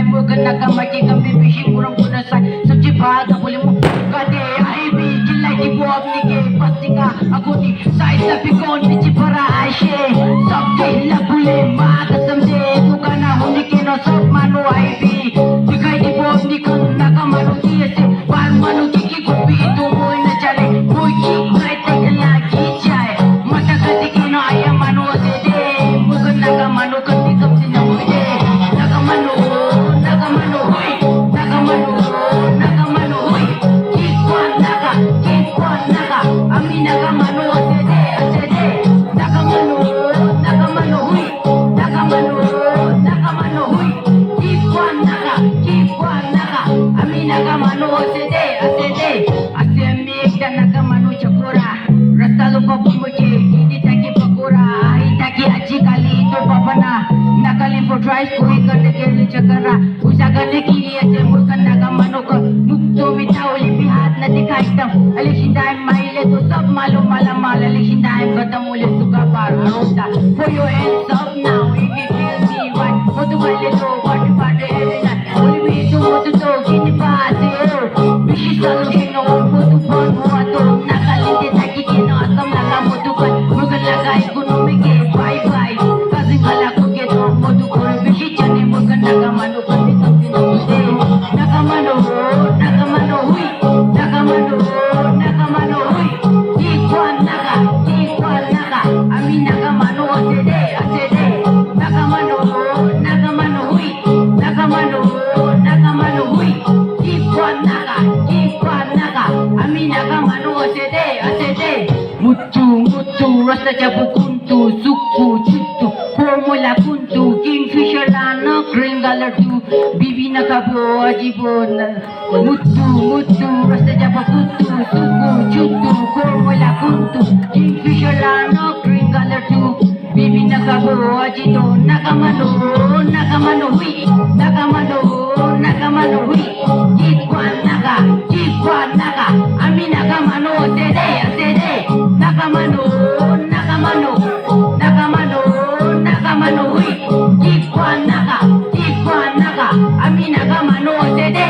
Mugana kamaki kambi fishing kurang kuna sai sabji bhaga bole mu kade ai bi killai ki bo apni ke pastinga agoti sai sabi kon bichi para aishe sabke labule ma ka samje dukana hone ke no sab manu ai bi dikhai ki bo apni kon nakamanu ki ase par manu ki gopi to boy na chale koi ki kai tak lagi jaye mata kati ke no aya manu ase de mugana ka manu kati kapsi na hoye nakamanu Tries koi karne ke liye chakara usa karne ki liye se murkanda ka mano ko mukto mitauli bhi hath na dikhaitam election time maile to sab malum mala mal election time khatam hole suka par harota for your hands up now if you feel me right modu maile to what part every night only me to modu to kini paase bishi solution no modu bon hua to nakalinde thaki ke no asam laga modu ko mugal laga economy ke bye bye kazin kala ko ke to modu Nakamano kami kami Nakamano hui Nakamano hui Ikwan naga Ami nakamano asede Nakamano hui Nakamano hui Ikwan naga Ami nakamano asede Mutu rasa jabu kuntu suku chutu formula kuntu kingfisher lana kringalar tu bibi nakabo ajibon mutu rasa jabu kuntu suku chutu formula kuntu kingfisher lana kringalar tu bibi nakabo ajito nakamano hui jikwan naga ami nakamano asede nakamano hui jikwan naga ami nakamano asede